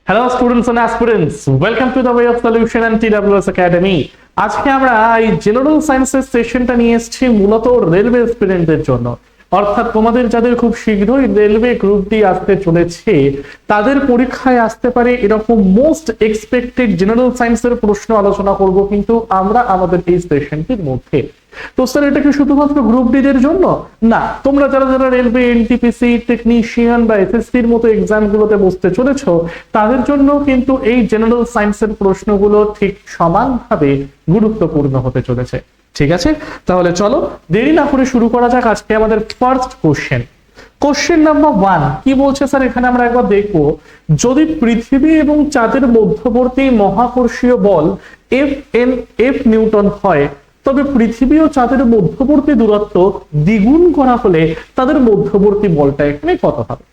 Hello students and aspirants, welcome to the way of solution and TWS academy. আজকে আমরা এই general সায়েন্সের সেশনটা নিয়ে এসেছি মূলত রেলওয়ে স্টুডেন্টদের জন্য। অর্থাৎ তোমাদের যাদের খুব শীঘ্রই রেলওয়ে গ্রুপ ডি আসতে চলেছে, তাদের পরীক্ষায় আসতে পারে এরকম মোস্ট এক্সপেক্টেড জেনারেল সায়েন্সের প্রশ্ন আলোচনা করব কিন্তু আমরা আমাদের এই সেশনটির মধ্যে। তো স্যার এটা কি শুধুমাত্র গ্রুপ ডি দের জন্য? না, তোমরা যারা যারা রেলওয়ে, এনটিপিসি, টেকনিশিয়ান বা এসএসসির মতো এক্সাম গুলোতে বসতে চলেছ, তাদের জন্য কিন্তু এই জেনারেল সায়েন্সের প্রশ্নগুলো ঠিক সমানভাবে গুরুত্বপূর্ণ হতে চলেছে। ঠিক আছে, তাহলে চলো দেরি না করে শুরু করা যাক আজকে আমাদের ফার্স্ট কোশ্চেন। কোশ্চেন নাম্বার 1 কি বলছে স্যার? এখানে আমরা একবার দেখবো, যদি পৃথিবী এবং চাঁদের মধ্যবর্তী মহাকর্ষীয় বল এফ নিউটন হয়, তবে পৃথিবী ও চাঁদের মধ্যবর্তী দূরত্ব দ্বিগুণ করা হলে তাদের মধ্যবর্তী বলটা এখানে কত হবে?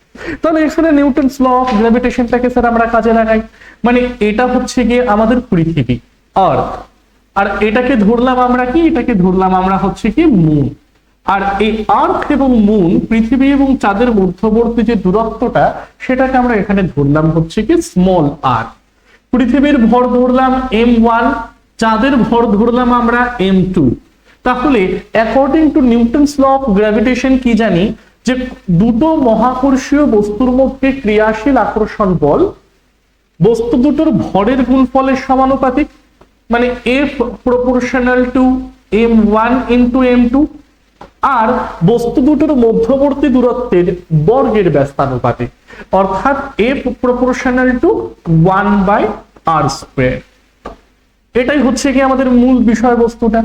তাহলে এখানে নিউটনস ল অফ গ্র্যাভিটেশনটাকে স্যার আমরা কাজে লাগাই। মানে এটা হচ্ছে গিয়ে আমাদের পৃথিবী, আর্থ, আর এটাকে ধরলাম আমরা কি? এটাকে ধরলাম আমরা হচ্ছে কি মুন। আর এই আর্থ এবং মুন, পৃথিবী এবং চাঁদের মধ্যবর্তী যে দূরত্বটা, সেটাকে আমরা এখানে ধরলাম হচ্ছে কি স্মল আর। পৃথিবীর ভর ধরলাম m1, চাঁদের ভর ধরলাম আমরা m2। তাহলে according to Newton's law of gravitation কি জানি, যে দুটো মহাকর্ষীয় বস্তুর মধ্যে ক্রিয়াশীল আকর্ষণ বল বস্তু দুটোর ভরের গুণফলের সমানুপাতিক। মানে F proportional to m1 into m2, আর বস্তু দুটোর মধ্যবর্তী দূরত্বের বর্গের ব্যস্তানুপাতিক, অর্থাৎ F প্রপোর্শনাল টু 1/r²। এটাই হচ্ছে কি আমাদের মূল বিষয়বস্তুটা।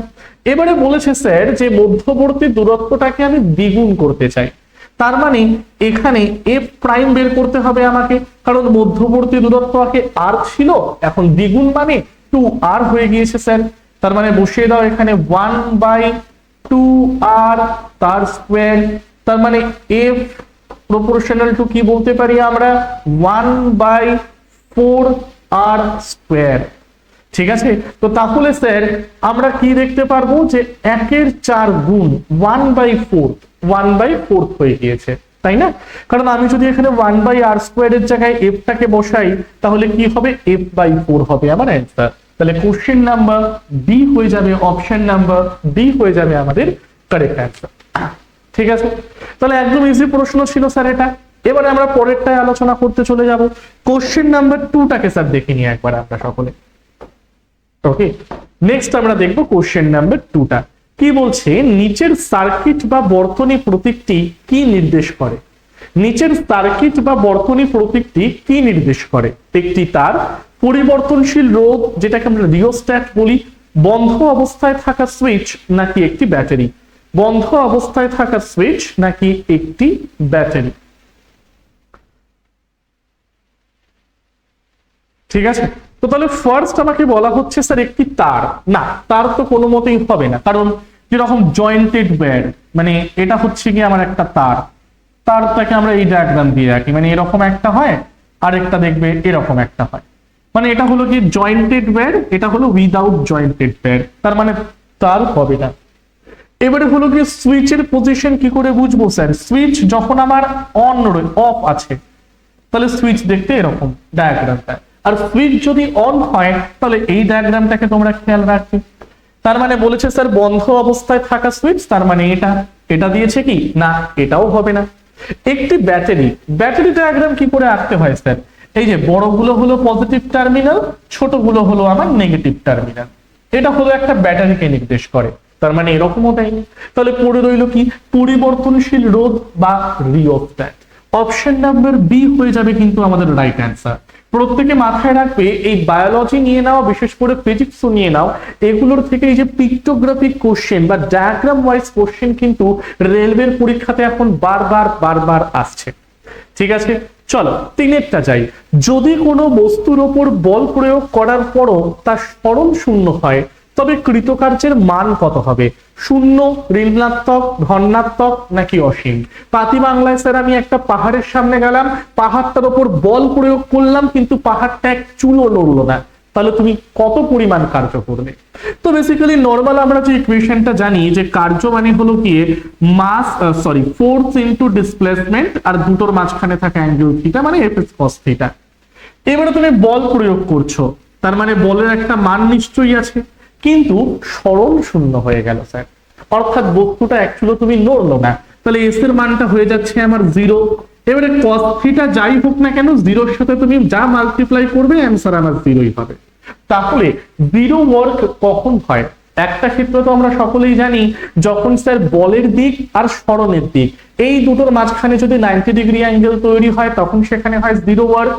এবারে বলেছে স্যার যে মধ্যবর্তী দূরত্বটাকে আমি দ্বিগুণ করতে চাই। তার মানে এখানে এফ প্রাইম বের করতে হবে আমাকে, কারণ মধ্যবর্তী দূরত্ব আগে আর ছিল, এখন দ্বিগুণ মানে 2r হয়ে গিয়েছে স্যার। তার মানে বসিয়ে দাও এখানে 1/2r তার স্কোয়ার। তার মানে এফ প্রপোর্শনাল টু কি বলতে পারি আমরা? 1/4r²। ঠিক আছে, তো তাহলে স্যার আমরা কি দেখতে পারবো, যে 1/4 গুণ 1/4 হয়ে গিয়েছে, তাই না? কারণ আমি যদি এখানে 1/r² এর জায়গায় এফটাকে বসাই, তাহলে কি হবে? f/4 হবে আমার অ্যান্সার। তাহলে কোশ্চেন নাম্বার বি হয়ে যাবে, অপশন নাম্বার ডি হয়ে যাবে আমাদের কারেক্ট অ্যান্সার। ঠিক আছে, তাহলে একদম ইজি প্রশ্ন ছিল স্যার এটা। এবারে আমরা পরেরটায় আলোচনা করতে চলে যাব। কোশ্চেন নাম্বার 2টাকে স্যার দেখে নিই একবার আমরা সকলে। ওকে, নেক্সট আমরা দেখবো কোশ্চেন নাম্বার 2টা কি বলছে। নিচের সার্কিট বা বর্তনী প্রতীকটি কি নির্দেশ করে? নিচের সার্কিট বা বর্তনী প্রতীকটি কি নির্দেশ করে? একটি তার, পরিবর্তনশীল রোধ যেটাকে আমরা রিওস্ট্যাট বলি, বন্ধ অবস্থায় থাকা সুইচ নাকি একটি ব্যাটারি? বন্ধ অবস্থায় থাকা সুইচ নাকি একটি ব্যাটারি? ঠিক আছে, তো তাহলে ফার্স্ট আমাকে বলা হচ্ছে স্যার একটি তার। না, তার তো কোনো মতেই হবে না, কারণ যেরকম জয়েন্টেড ওয়্যার, মানে এটা হচ্ছে কি আমার একটা তার। তারটাকে আমরা এই ডায়াগ্রাম দিয়ে রাখি, মানে এরকম একটা হয়, আর একটা দেখবে এরকম একটা হয়। মানে এটা হলো কি জয়েন্টেড ওয়্যার, এটা হলো উইদাউট জয়েন্টেড ওয়্যার, তার মানে তার হবে না। এবারে হলো কি সুইচের পজিশন কি করে বুঝবো স্যার? সুইচ যখন আমার অন অফ আছে, তাহলে সুইচ দেখতে এরকম ডায়াগ্রামটা, আর সুইচ যদি অন হয় তাহলে এই ডায়াগ্রামটাকে তোমরা খেয়াল রাখবে। তার মানে বলেছে স্যার বন্ধ অবস্থায় থাকা সুইচ, তার মানে এটা দিয়েছে কি না, এটাও হবে না। একটি ব্যাটারি, ব্যাটারি ডায়াগ্রাম কি করে আঁকতে হয় স্যার? এই যে বড়গুলো হলো পজিটিভ টার্মিনাল, ছোটগুলো হলো আমার নেগেটিভ টার্মিনাল। এটা হলো একটা ব্যাটারিকে নির্দেশ করে, তার মানে এরকমও দেয়নি। তাহলে পড়ে রইল কি? পরিবর্তনশীল রোধ বা রিওস্ট্যাট। অপশন নাম্বার বি হয়ে যাবে কিন্তু আমাদের রাইট অ্যান্সার। প্রত্যেকে মাথায় রাখবে, এই বায়োলজি নিয়ে নাও, বিশেষ করে ফিজিক্সও নিয়ে নাও, এগুলোর থেকে এই যে পিক্টোগ্রাফিক কোশ্চেন বা ডায়াগ্রাম ওয়াইজ কোশ্চেন কিন্তু রেলওয়ের পরীক্ষাতে এখন বারবার আসছে। ঠিক আছে, চলো তিনেরটা যাই। যদি কোনো বস্তুর ওপর বল প্রয়োগ করার পরও তা স্মরণ শূন্য হয়, তবে কৃতকার্যের মান কত হবে? শূন্য, ঋণাত্মক, ধনাত্মক নাকি অসীম? পাতি বাংলায় স্যার আমি একটা পাহাড়ের সামনে গেলাম, পাহাড়টার ওপর বল প্রয়োগ করলাম, কিন্তু পাহাড়টা এক চুলও নড়লো না, তাহলে তুমি কত পরিমাণ কার্য করবে? তো বেসিক্যালি নরমাল আমরা যে ইকুয়েশনটা জানি, যে কার্য মানে হলো কি মাস ফোর্স ইনটু ডিসপ্লেসমেন্ট, আর দুটোর মাঝখানে থাকা অ্যাঙ্গেল থিটা, মানে এফ ইজ কস থিটা। এবারে তুমি বল প্রয়োগ করছো, তার মানে বলের একটা মান নিশ্চয়ই আছে, কিন্তু সরণ শূন্য হয়ে গেল স্যার, অর্থাৎ বস্তুটা অ্যাকচুয়ালি তুমি নড়লো না, তাহলে এস এর মানটা হয়ে যাচ্ছে আমার 0। এবারে cos থিটা যাই হোক না কেন, 0-র সাথে তুমি যা মাল্টিপ্লাই করবে অ্যান্সার আমার 0ই হবে। তাহলে 0 ওয়ার্ক কখন হয়? একটা ক্ষেত্রে তো আমরা সকলেই জানি, যখন স্যার বলের দিক আর সরণের দিক এই দুটোর মাঝখানে যদি 90 ডিগ্রি অ্যাঙ্গেল তৈরি হয় তখন সেখানে হয় 0 ওয়ার্ক।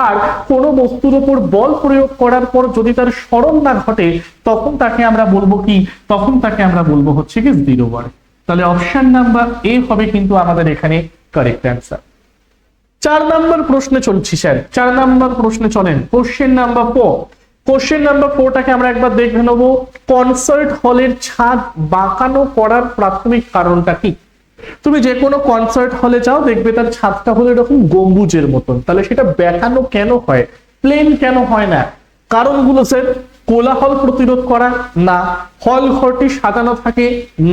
আর কোনো বস্তুর উপর বল প্রয়োগ করার পর যদি তার সরণ না ঘটে তখন তাকে আমরা বলবো কি, তখন তাকে আমরা বলবো হচ্ছে কি 0 ওয়ার্ক। তাহলে অপশন নাম্বার এ হবে কিন্তু আমাদের এখানে কারেক্ট অ্যান্সার। 4 নম্বর প্রশ্নে চলছি স্যার, 4 নম্বর প্রশ্নে চলেন। কোশ্চেন নাম্বার 4, কোশ্চেন নাম্বার 4টাকে আমরা একবার দেখে নেব। কনসার্ট হলের ছাদ বাঁকানো করার প্রাথমিক কারণটা কি? তুমি যে কোনো কনসার্ট হলে যাও, দেখবে তার ছাদটা হলো এরকম গম্বুজের মতন, তাহলে সেটা বেঁকানো কেন হয়, প্লেন কেন হয় না? কারণগুলো স্যার, কোলাহল প্রতিরোধ করা না, হল ঘরটি সাজানো থাকে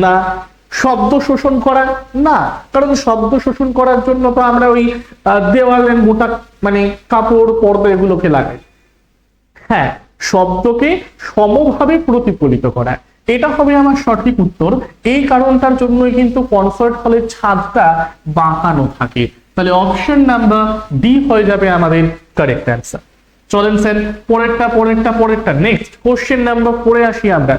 না, শব্দ শোষণ করা না, কারণ শব্দ শোষণ করার জন্য তো আমরা ওই দেওয়ালের মোটা মানে কাপড় পর্দা এগুলোকে লাগাই। হ্যাঁ, শব্দকে সমভাবে প্রতিফলিত করা, এটা হবে আমার সঠিক উত্তর। এই কারণটার জন্যই কিন্তু কনসার্ট হলের ছাদটা বাঁকানো থাকে। তাহলে অপশন নাম্বার ডি হয়ে যাবে আমাদের কারেক্ট অ্যান্সার। চলেন স্যার পরেরটা নেক্সট কোশ্চেন নাম্বার 4 আসি আমরা।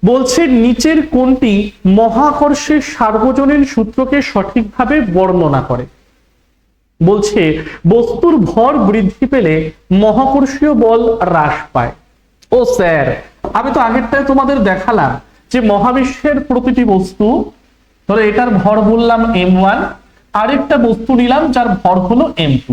বলছে নিচের কোনটি মহাকর্ষের সার্বজনীন সূত্রকে সঠিকভাবে বর্ণনা করে? বলছে বস্তুর ভর বৃদ্ধি পেলে মহাকর্ষীয় বল হ্রাস পায়। ও স্যার, আমি তো আগেরটায় তোমাদের দেখালাম যে মহাবিশ্বের প্রতিটি বস্তু, ধরো এটার ভর বললাম m1, আরেকটা বস্তু নিলাম যার ভর হলো m2,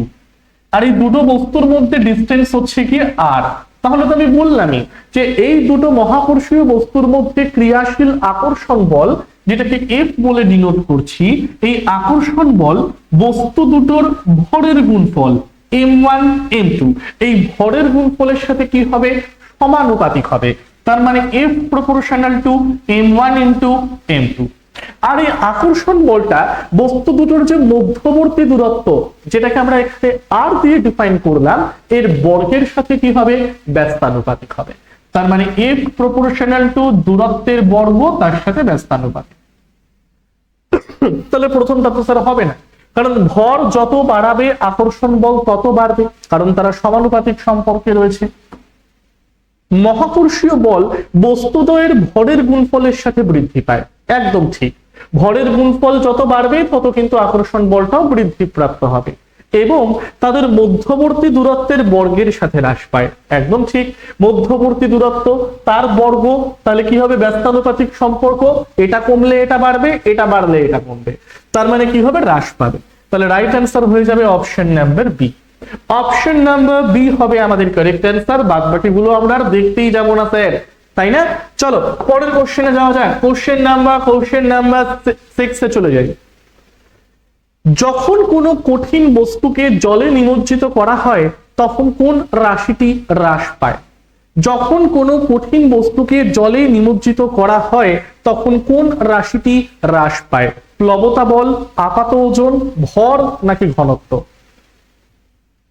আর এই দুটো বস্তুর মধ্যে ডিসটেন্স হচ্ছে কি r। তাহলে তো আমি বললামই যে এই দুটো মহাকর্ষীয় বস্তুর মধ্যে ক্রিয়াশীল আকর্ষণ বল, যেটাকে F বলে ডিনোট করছি, এই আকর্ষণ বল বস্তু দুটোর ভরের গুণফল m1 m2, এই ভরের গুণফলের সাথে কি হবে, সমানুপাতিক হবে। তার মানে F proportional to m1 into m2। আর এই আকর্ষণ বলটা বস্তু দুটোর যে মধ্যবর্তী দূরত্ব, যেটাকে আমরা এখানে r দিয়ে ডিফাইন করলাম, এর বর্গের সাথে কি হবে, ব্যস্তানুপাতিক হবে। তার মানে F প্রপোর্শনাল টু দূরত্বের বর্গ তার সাথে ব্যস্তানুপাতিক। তাহলে প্রথমটা তো স্যার হবে না, কারণ ভর যত বাড়াবে আকর্ষণ বল তত বাড়বে, কারণ তারা সমানুপাতিক সম্পর্কে রয়েছে। মহাকর্ষীয় বল বস্তুদ্বয়ের ভরের গুণফলের সাথে বৃদ্ধি পায়, একদম ঠিক। ভরের গুণফল যত বাড়বে তত কিন্তু আকর্ষণ বলটাও বৃদ্ধি প্রাপ্ত হবে, এবং তাদের মধ্যবর্তী দূরত্বের বর্গের সাথে হ্রাস পায়, একদম ঠিক। মধ্যবর্তী দূরত্ব তার বর্গ, তাহলে কি হবে, ব্যস্তানুপাতিক সম্পর্ক, এটা কমলে এটা বাড়বে, এটা বাড়লে এটা কমবে, তার মানে কি হবে, হ্রাস পাবে। তাহলে রাইট অ্যান্সার হয়ে যাবে option number B. Option number B হবে আমাদের কারেক্ট অ্যান্সার। বাদ বাকিগুলো আমরা আর দেখতেই যাবো না স্যার, তাই না? চলো পরের কোশ্চেনে যাওয়া যাক। কোশ্চেন নাম্বার 6 চলে যাই। যখন কোনো কঠিন বস্তুকে জলে নিমজ্জিত করা হয় তখন কোন রাশিটি হ্রাস পায়? যখন কোনো কঠিন বস্তুকে জলে নিমজ্জিত করা হয় তখন কোন রাশিটি হ্রাস পায়? প্লবতা বল, আপাত ওজন, ভর নাকি ঘনত্ব?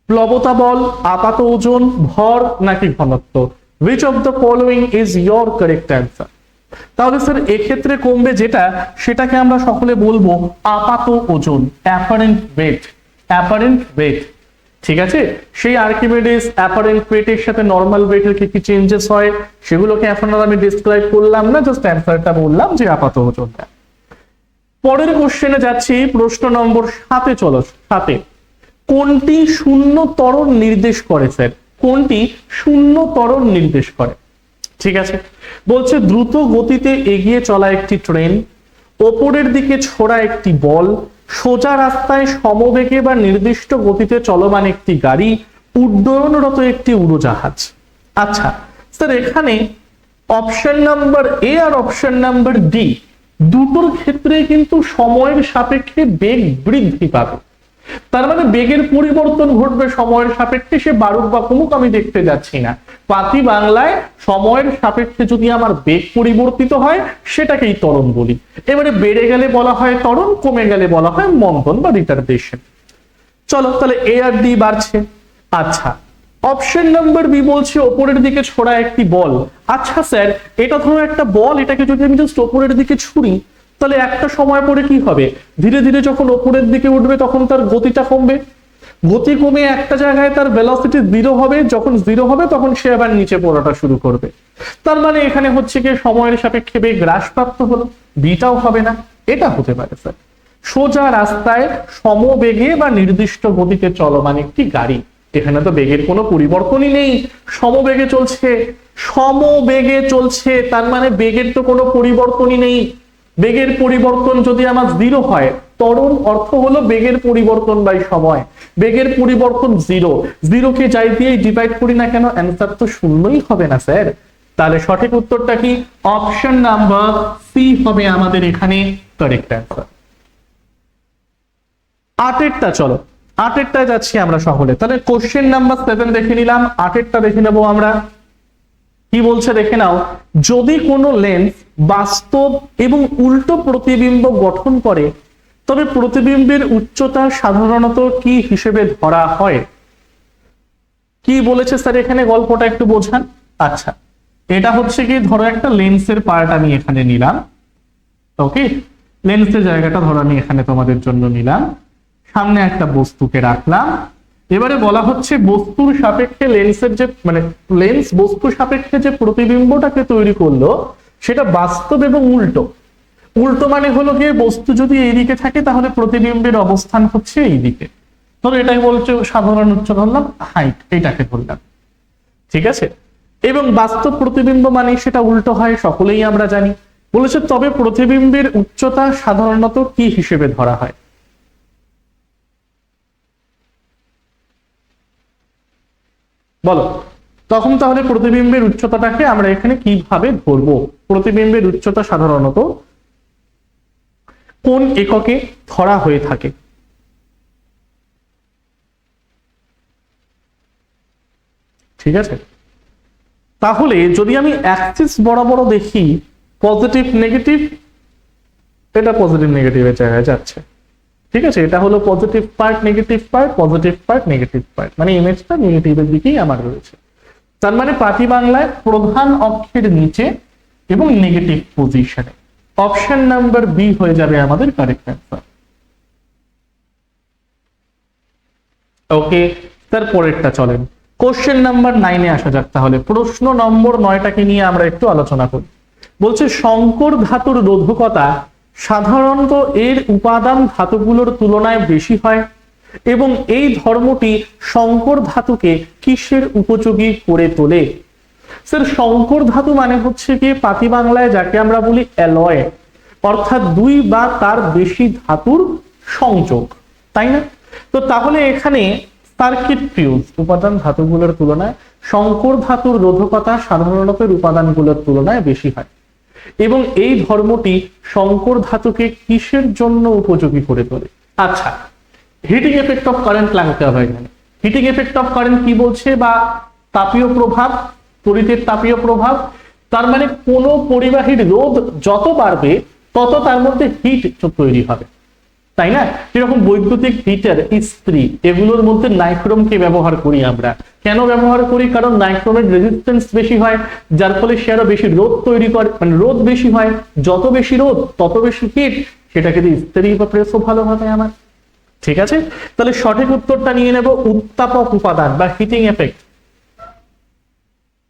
প্লবতা বল, আপাত ওজন, ভর নাকি ঘনত্ব? which of the following is your correct answer? তাহলে স্যার এক্ষেত্রে কমবে যেটা, সেটাকে আমরা সকলে বলবো আপাত ওজন, অ্যাপারেন্ট ওয়েট, অ্যাপারেন্ট ওয়েট। ঠিক আছে, সেই আর্কিমিডিস অ্যাপারেন্ট ওয়েটের সাথে নরমাল ওয়েটের কি কি চেঞ্জেস হয় সেগুলোকে এখন আর আমি ডিসক্রাইব করলাম না, জাস্ট অ্যান্সারটা বললাম যে আপাত ওজনটা। পরের কোশ্চেনে যাচ্ছি, প্রশ্ন নম্বর 7-এ। চলো 7-এ কোনটি শূন্য ত্বরণ নির্দেশ করে স্যার? কোনটি শূন্য ত্বরণ নির্দেশ করে? ঠিক আছে, বলছে দ্রুত গতিতে এগিয়ে চলা একটি ট্রেন, ওপরের দিকে ছোড়া একটি বল, সোজা রাস্তায় সমবেগে বা নির্দিষ্ট গতিতে চলমান একটি গাড়ি, উড্ডয়নরত একটি উড়োজাহাজ। আচ্ছা স্যার, এখানে অপশন নাম্বার এ আর অপশন নাম্বার ডি দুটোর ক্ষেত্রে কিন্তু সময়ের সাপেক্ষে বেগ বৃদ্ধি পাবে, তার মানে বেগের পরিবর্তন ঘটবে সময়ের সাপেক্ষে, সে বাড়ুক বা কমুক আমি দেখতে যাচ্ছি না। পাতি বাংলায় সময়ের সাপেক্ষে যদি আমার বেগ পরিবর্তিত হয় সেটাকেই ত্বরণ বলি। এবারে বেড়ে গেলে বলা হয় ত্বরণ, কমে গেলে বলা হয় মন্দন বা রিটার্ডেশন। চলো তাহলে এ আর ডি বাড়ছে, আচ্ছা, অপশন নাম্বার বি বলছে ওপরের দিকে ছোড়া একটি বল। আচ্ছা স্যার, এটা ধরো একটা বল, এটাকে যদি আমি জাস্ট ওপরের দিকে ছুড়ি তাহলে একটা সময় পরে কি হবে? ধীরে ধীরে যখন ওপরের দিকে উঠবে তখন তার গতিটা কমবে, গতি কমে একটা জায়গায় তার ভেলোসিটি জিরো হবে, যখন জিরো হবে তখন সে আবার নিচে পড়াটা শুরু করবে। তার মানে এখানে হচ্ছে কি সময়ের সাপেক্ষে বেগ হ্রাসপ্রাপ্ত হলো, বিটাও হবে না। এটা হতে পারে স্যার সোজা রাস্তায় সমবেগে বা নির্দিষ্ট গতিতে চলমান একটি গাড়ি, এখানে তো বেগের কোনো পরিবর্তনই নেই, সমবেগে চলছে, সমবেগে চলছে, তার মানে বেগের তো কোনো পরিবর্তনই নেই। বেগের পরিবর্তন যদি আমার জিরো হয়, ত্বরণ অর্থ হলো বেগের পরিবর্তন বাই সময়, বেগের পরিবর্তন জিরো, জিরোকে যাই দিয়ে ডিভাইড করি না কেন অ্যান্সার তো শূন্যই হবে না স্যার। তাহলে সঠিক উত্তরটা কি? অপশন নাম্বার সি হবে আমাদের এখানে কারেক্ট অ্যান্সার। আটেরটা, চলো আটেরটায় যাচ্ছি আমরা সকলে। তাহলে কোশ্চেন নাম্বার 7 দেখে নিলাম, আটেরটা দেখে নেবো আমরা। কি বলছে দেখে নাও, যদি কোনো লেন্স বাস্তব এবং উল্টো প্রতিবিম্ব গঠন করে তবে প্রতিবিম্বের উচ্চতা সাধারণত কি হিসেবে ধরা হয়? কি বলেছে স্যার এখানে, গল্পটা একটু বোঝান। আচ্ছা, এটা হচ্ছে কি ধরো একটা লেন্সের পার্ট আমি এখানে নিলাম, ওকে, লেন্সের জায়গাটা ধরো আমি এখানে তোমাদের জন্য নিলাম, সামনে একটা বস্তুকে রাখলাম। এবারে বলা হচ্ছে বস্তুর সাপেক্ষে লেন্সের যে মানে লেন্স বস্তু সাপেক্ষে যে প্রতিবিম্বটাকে তৈরি করলো সেটা বাস্তব এবং উল্টো। উল্টো মানে হলো গিয়ে বস্তু যদি এইদিকে থাকে তাহলে প্রতিবিম্বের অবস্থান হচ্ছে এইদিকে, ধরো এটাই বলছে সাধারণ উচ্চতা ধরলাম, হাইট এইটাকে ধরলাম, ঠিক আছে। এবং বাস্তব প্রতিবিম্ব মানে সেটা উল্টো হয়, সকলেই আমরা জানি। বলেছে তবে প্রতিবিম্বের উচ্চতা সাধারণত কি হিসেবে ধরা হয়? বলো, তখন তাহলে প্রতিবিম্বের উচ্চতাটাকে আমরা এখানে কিভাবে ধরবো? প্রতিবিম্বের উচ্চতা সাধারণত কোন এককে ধরা হয়ে থাকে? ঠিক আছে, তাহলে যদি আমি অ্যাক্সিস বরাবর দেখি পজিটিভ নেগেটিভ, এটা পজিটিভ নেগেটিভের জায়গায় যাচ্ছে, ঠিক আছে, এটা হলো positive part negative part, positive part negative part, মানে ইমেজটা নেগেটিভের দিকেই আমার রয়েছে। তার মানে পাতি বাংলায় প্রধান অক্ষের নিচে এবং নেগেটিভ পজিশনে। অপশন নাম্বার বি হয়ে যাবে আমাদের কারেক্ট অ্যান্সার। ওকে, তার পরেরটা চলেন কোশ্চেন নাম্বার 9-এ আসা যাক। তাহলে প্রশ্ন নম্বর 9টাকে নিয়ে আমরা একটু আলোচনা করি। বলছে সংকর ধাতুর রোধকতা সাধারণত এর উপাদান ধাতুগুলোর তুলনায় বেশি হয় এবং এই ধর্মটি সংকর ধাতুকে কিসের উপযোগী করে তোলে? স্যার সংকর ধাতু মানে হচ্ছে কি পাতি বাংলায় যাকে আমরা বলি অ্যালয়, অর্থাৎ দুই বা তার বেশি ধাতুর সংযোগ, তাই না? তো তাহলে এখানে সার্কিট ফিউজ উপাদান ধাতুগুলোর তুলনায় সংকর ধাতুর রোধকতা সাধারণত উপাদানগুলোর তুলনায় বেশি হয় এবং এই ধর্মটি সংকর ধাতুকে কিসের জন্য উপযোগী করে তোলে? আচ্ছা, হিটিং এফেক্ট অফ কারেন্ট লাগাতে হবে এখানে। হিটিং এফেক্ট অফ কারেন্ট কি বলছে, বা তাপীয় প্রভাব, তড়িতের তাপীয় প্রভাব। তার মানে কোনো পরিবাহীর রোধ যত বাড়বে তত তার মধ্যে হিট তৈরি হবে, তাই না? যেরকম বৈদ্যুতিক হিটার, ইস্ত্রি, এগুলোর মধ্যে নাইক্রোমকে ব্যবহার করি আমরা। কেন ব্যবহার করি? কারণ নাইক্রোমের রেজিস্ট্যান্স বেশি হয়, যার ফলে সে আরো বেশি রোধ তৈরি করে, মানে রোধ বেশি হয়, যত বেশি রোধ তত বেশি হিট, সেটাকে দিয়ে ইস্ত্রি বা প্রেসও ভালো হবে আমার, ঠিক আছে। তাহলে সঠিক উত্তরটা নিয়ে নেব উত্তাপক উপাদান বা হিটিং এফেক্ট।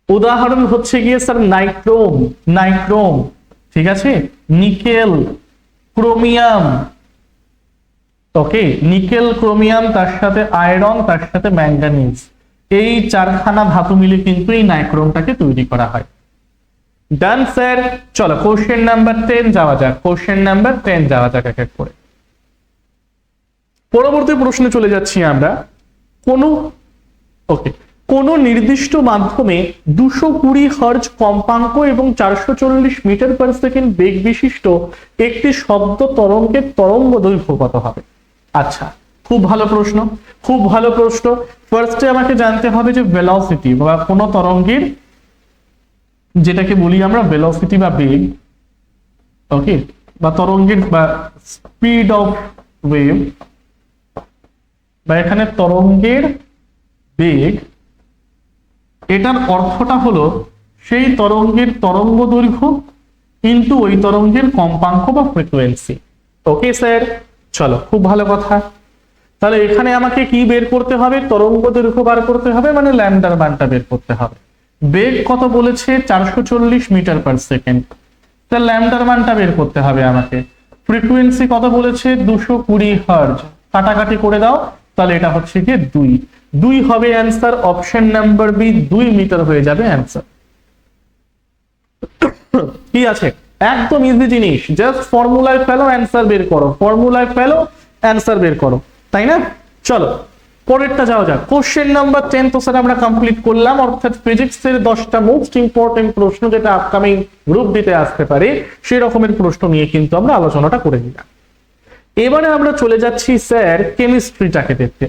উদাহরণ হচ্ছে গিয়ে স্যার নাইক্রোম, নাইক্রোম, ঠিক আছে, নিকেল, ক্রোমিয়াম, ওকে, নিকেল, ক্রোমিয়াম, তার সাথে আয়রন, তার সাথে ম্যাঙ্গানিজ, এই চারখানা ধাতু মিলে কিন্তু এই নাইক্রোমটাকে তৈরি করা হয়। Done sir. চলো কোশ্চেন নাম্বার 10 যাওয়া যাক, কোশ্চেন নাম্বার 10 যাওয়া যাক এক এক করে। পরবর্তী প্রশ্নে চলে যাচ্ছি আমরা। কোন নির্দিষ্ট মাধ্যমে 220 হার্জ কম্পাঙ্ক এবং 440 মিটার পার সেকেন্ড বেগ বিশিষ্ট একটি শব্দ তরঙ্গের তরঙ্গ দৈর্ঘ্য কত হবে? আচ্ছা, খুব ভালো প্রশ্ন, খুব ভালো প্রশ্ন। ফার্স্টে আমাকে জানতে হবে যে ভেলোসিটি বা কোন তরঙ্গের, যেটাকে বলি আমরা ভেলোসিটি বা বেগ, ওকে, বা তরঙ্গের বা স্পিড অফ ওয়েভ, বা এখানে তরঙ্গের বেগ, এটার অর্থটা হলো সেই তরঙ্গের তরঙ্গ দৈর্ঘ্য কিন্তু ওই তরঙ্গের কম্পাঙ্ক বা ফ্রিকোয়েন্সি। ওকে স্যার, চলো খুব ভালো কথা। তাহলে এখানে আমাকে কি বের করতে হবে? তরঙ্গ দৈর্ঘ্য বার করতে হবে, মানে ল্যামডার মানটা বের করতে হবে। বেগ কত বলেছে? 440 মিটার পার সেকেন্ড। তাহলে ল্যামডার মানটা বের করতে হবে আমাকে। ফ্রিকোয়েন্সি কত বলেছে? 220 হার্জ। কাটাকাটি করে দাও, তাহলে এটা হচ্ছে কি 2। 2 হবে answer, option number B, 2 metre হয়ে যাবে অ্যান্সার। কি আছে? একদম ইজি জিনিস, জাস্ট ফর্মুলায় ফেলো, অ্যান্সার বের করো, ফর্মুলায় ফেলো, অ্যান্সার বের করো, তাই না? চলো পরেরটা যাওয়া যাক। কোশ্চেন নাম্বার 10 তো স্যার আমরা কমপ্লিট করলাম, অর্থাৎ ফিজিক্সের 10টা মোস্ট ইম্পর্টেন্ট প্রশ্ন যেটা আপকামিং গ্রুপ দিতে আসতে পারে সেই রকমের প্রশ্ন নিয়ে কিন্তু আমরা আলোচনাটা করে নিলাম। এবারে আমরা চলে যাচ্ছি স্যার কেমিস্ট্রিটাকে দেখতে।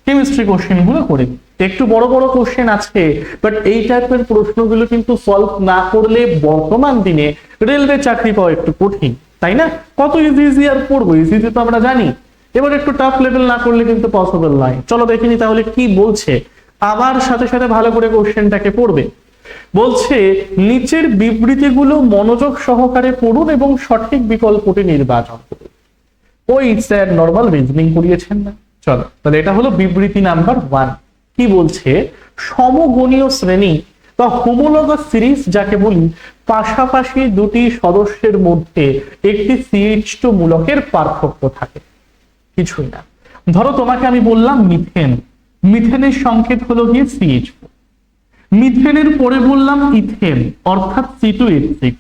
কেমিস্ট্রি কোশ্চেন গুলো করে নিই। একটু বড় বড় কোশ্চেন আছে, বাট এই টাইপের প্রশ্নগুলো কিন্তু সলভ না করলে বর্তমান দিনে রেলওয়ে চাকরি পাওয়া একটু কঠিন, তাই না? কত ইজি ইজি আর পড়বো, ইজি তো আমরা জানি, এবার একটু টাফ লেভেল না করলে কিন্তু পসিবল নয়। চলো দেখিনি তাহলে কি বলছে, আমার সাথে সাথে ভালো করে কোশ্চেনটাকে পড়বে। বলছে নিচের বিবৃতিগুলো মনোযোগ সহকারে পড়ুন এবং সঠিক বিকল্পটি নির্বাচন করুন। ওই স্যার নর্মাল রিজনিং করিয়েছেন না? চলো তাহলে এটা হলো বিবৃতি নাম্বার 1। কি বলছে? সমগণীয় শ্রেণী বা হোমোলগাস সিরিজ যাকে বলি, পাশাপাশি দুটি সদস্যের মধ্যে একটি CH2 মূলকের পার্থক্য থাকে। কিছুই না, ধরো তোমাকে আমি বললাম মিথেন, মিথেনের সংকেত হলো গিয়ে CH4। মিথেনের পরে বললাম ইথেন অর্থাৎ C2H6।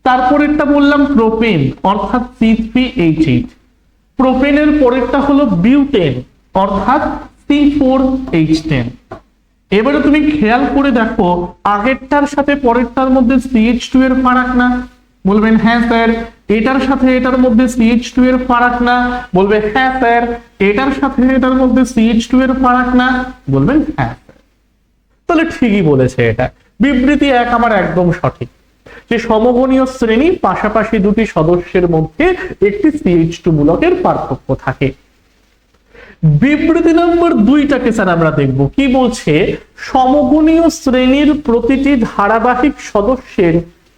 তারপরেরটা বললাম প্রোপেন অর্থাৎ C3H8। প্রোপেনের পরেরটা হলো বিউটেন অর্থাৎ C4H10। এবারে তুমি খেয়াল করে দেখো আগেরটার সাথে পরেরটার মধ্যে CH2 এর ফারাক না? বলবেন হ্যাঁ স্যার। এটার সাথে এটার মধ্যে CH2 এর ফারাক না? বলবে হ্যাঁ স্যার। এটার সাথে এটার মধ্যে CH2 এর ফারাক না? বলবেন হ্যাঁ স্যার। তাহলে ঠিকই বলেছে, এটা বিবৃতি 1 আমার একদম সঠিক, যে সমগণীয় শ্রেণী পাশাপাশি দুটি সদস্যের মধ্যে একটি CH2 মূলকের পার্থক্য থাকে। বিবৃতি নম্বর 2টাকে স্যার আমরা দেখব। কি বলছে? সমগণীয় শ্রেণীর প্রতিটি ধারাবাহিক সদস্যের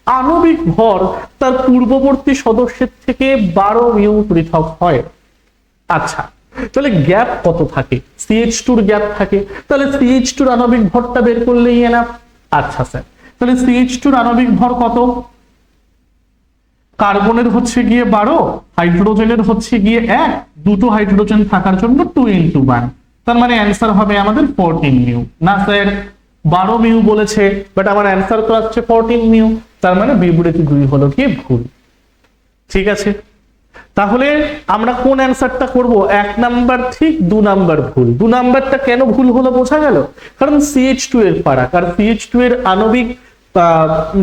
আণবিক ভর তার পূর্ববর্তী সদস্যের থেকে 12 মিউ পৃথক হয়। আচ্ছা, তাহলে গ্যাপ কত থাকে? CH2 এর গ্যাপ থাকে, তাহলে CH2 এর আণবিক ভরটা বের করলেই এনাফ। আচ্ছা স্যার, তাহলে CH2 এর আণবিক ভর কত? কার্বনের হচ্ছে গিয়ে 12, হাইড্রোজেনের হচ্ছে গিয়ে 1, দুটো হাইড্রোজেন থাকার জন্য 2 × 1, তার মানে অ্যান্সার হবে আমাদের 14 মিউ। না স্যার, 12 মিউ বলেছে, বাট আমার অ্যান্সার তো আসছে 14 মিউ, তার মানে বিবৃতি 2 হলো কি ভুল। ঠিক আছে, তাহলে আমরা কোন অ্যান্সারটা করব? 1 নাম্বার ঠিক, 2 নাম্বার ভুল। 2 নাম্বারটা কেন ভুল হলো বোঝা গেল? কারণ CH2 এর ফারাক, আর CH2 এর আণবিক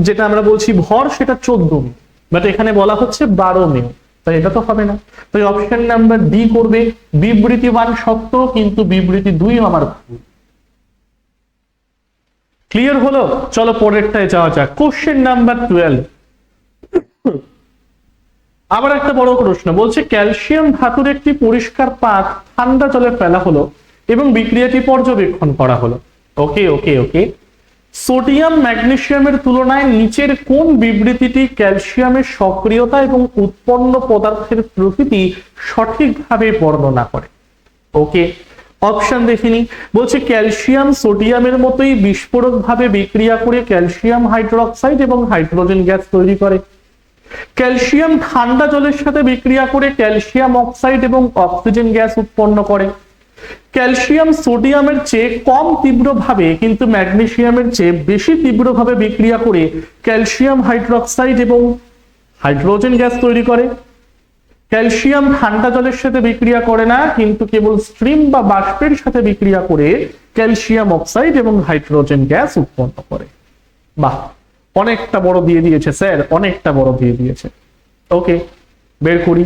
যেটা আমরা বলছি ভর সেটা 14 মিউ, বাট এখানে বলা হচ্ছে 12 মিউ, তাই এটা তো হবে না। তাই অপশন নাম্বার ডি করবে। বিবৃতি 1 সত্য, কিন্তু বিবৃতি 2 আমার ভুল। ক্লিয়ার হলো? চলো পরেরটায় যাওয়া যাক। Question number 12। আবার একটা বড় প্রশ্ন, বলছে ক্যালসিয়াম ধাতুর একটি পরিষ্কার পাত ঠান্ডা জলে ফেলা হলো এবং বিক্রিয়াটি পর্যবেক্ষণ করা হলো। ওকে ওকে ওকে, সোডিয়াম ম্যাগনেসিয়ামের তুলনায় নিচের কোন বিবৃতিটি ক্যালসিয়ামের সক্রিয়তা এবং উৎপন্ন পদার্থের প্রকৃতি সঠিকভাবে বর্ণনা করে? ওকে, অপশন দেখিনি। বলছে ক্যালসিয়াম সোডিয়ামের মতোই বিস্ফোরক ভাবে বিক্রিয়া করে ক্যালসিয়াম হাইড্রোক্সাইড এবং হাইড্রোজেন গ্যাস তৈরি করে। ক্যালসিয়াম ঠান্ডা জলের সাথে বিক্রিয়া করে ক্যালসিয়াম অক্সাইড এবং অক্সিজেন গ্যাস উৎপন্ন করে। ক্যালসিয়াম সোডিয়ামের চেয়ে কম তীব্রভাবে কিন্তু ম্যাগনেসিয়ামের চেয়ে বেশি তীব্রভাবে বিক্রিয়া করে ক্যালসিয়াম হাইড্রোক্সাইড এবং হাইড্রোজেন গ্যাস তৈরি করে। ক্যালসিয়াম ঠান্ডা জলের সাথে বিক্রিয়া করে না, কিন্তু কেবল স্ট্রিম বা বাষ্পের সাথে বিক্রিয়া করে ক্যালসিয়াম অক্সাইড এবং হাইড্রোজেন গ্যাস উৎপন্ন করে। বাহ, অনেকটা বড় দিয়ে দিয়েছে স্যার, অনেকটা বড় দিয়ে দিয়েছে। ওকে, বের করি।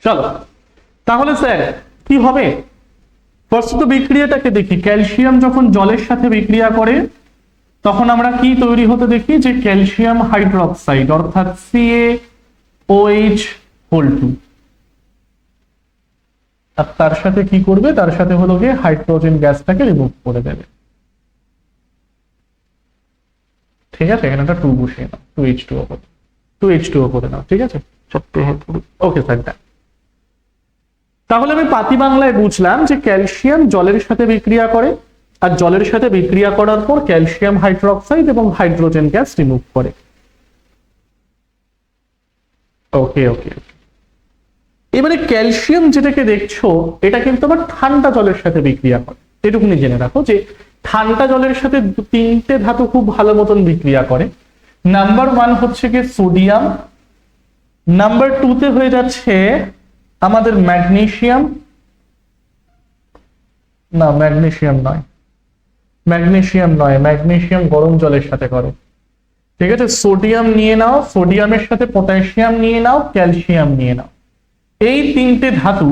চলো তাহলে স্যার কি হবে? ফার্স্ট বিক্রিয়াটাকে দেখি, ক্যালসিয়াম যখন জলের সাথে বিক্রিয়া করে তখন আমরা কি তৈরি হতে দেখি, যে ক্যালসিয়াম হাইড্রোক্সাইড অর্থাৎ CaOH2, আর তার সাথে কি করবে, তার সাথে হলো গিয়ে হাইড্রোজেন গ্যাসটাকে রিমুভ করে দেবে। ঠিক আছে, এখানে একটা 2 বসিয়ে নাও, 2H2O করে নাও। ঠিক আছে, ওকে স্যার। তাহলে আমি পাতি বাংলায় বুঝলাম যে ক্যালসিয়াম জলের সাথে বিক্রিয়া করে, আর জলের সাথে বিক্রিয়া করার পর ক্যালসিয়াম হাইড্রোক্সাইড এবং হাইড্রোজেন গ্যাস রিমুভ করে। ওকে ওকে। এবারে ক্যালসিয়াম যেটাকে দেখছো এটা কিন্তু আবার ঠান্ডা জলের সাথে বিক্রিয়া করে, এটুকুনি জেনে রাখো যে ঠান্ডা জলের সাথে 3টে ধাতু খুব ভালো মতন বিক্রিয়া করে। নাম্বার 1 হচ্ছে কি সোডিয়াম, নাম্বার 2 তে হয়ে যাচ্ছে আমাদের ম্যাগনেসিয়াম, না ম্যাগনেসিয়াম নয়, ম্যাগনেসিয়াম গরম জলের সাথে করে। ঠিক আছে, সোডিয়াম নিয়ে নাও, সোডিয়ামের সাথে পটাশিয়াম নিয়ে নাও, ক্যালসিয়াম নিয়ে নাও। এই 3টে ধাতু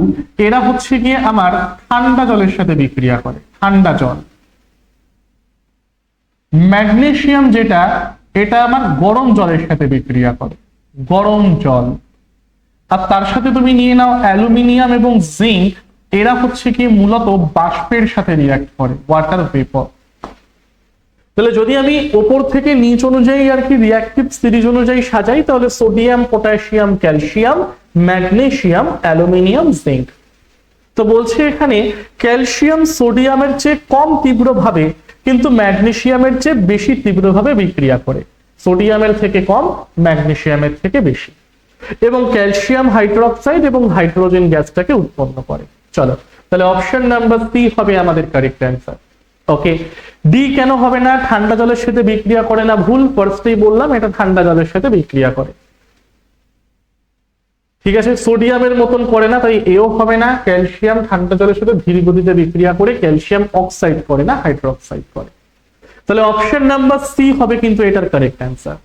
এরা হচ্ছে গিয়ে আমার ঠান্ডা জলের সাথে বিক্রিয়া করে, ঠান্ডা জল। ম্যাগনেসিয়াম যেটা, এটা আমার গরম জলের সাথে বিক্রিয়া করে, গরম জল। আর তার সাথে তুমি নিয়ে নাও অ্যালুমিনিয়াম এবং জিঙ্ক, এরা হচ্ছে কি মূলত বাষ্পের সাথে রিঅ্যাক্ট করে, ওয়াটার ভেপর। তাহলে যদি আমি উপর থেকে নিচ অনুযায়ী আর কি রিঅ্যাকটিভ সিরিজ অনুযায়ী সাজাই, তাহলে sodium, potassium, calcium, magnesium, aluminium, zinc. তো বলছে এখানে ক্যালসিয়াম সোডিয়ামের চেয়ে কম তীব্রভাবে কিন্তু ম্যাগনেসিয়ামের চেয়ে বেশি তীব্রভাবে বিক্রিয়া করে, সোডিয়ামের থেকে কম, ম্যাগনেসিয়ামের থেকে বেশি, এবং ক্যালসিয়াম হাইড্রোক্সাইড এবং হাইড্রোজেন গ্যাসটাকে উৎপন্ন করে। চলো, তাহলে অপশন নাম্বার সি হবে আমাদের কারেক্ট অ্যান্সার। ওকে, ডি কেন হবে না, ঠান্ডা জলের সাথে বিক্রিয়া করে না, ভুল। ফার্স্টেই বললাম এটা ঠান্ডা জলের সাথে বিক্রিয়া করে। ঠিক আছে, সোডিয়ামের মতন করে না, তাই এও হবে না। ক্যালসিয়াম ঠান্ডা জলের সাথে ধীর গতিতে বিক্রিয়া করে, ক্যালসিয়াম অক্সাইড করে না, হাইড্রোক্সাইড করে। তাহলে অপশন নাম্বার সি হবে কিন্তু এটার কারেক্ট অ্যান্সার।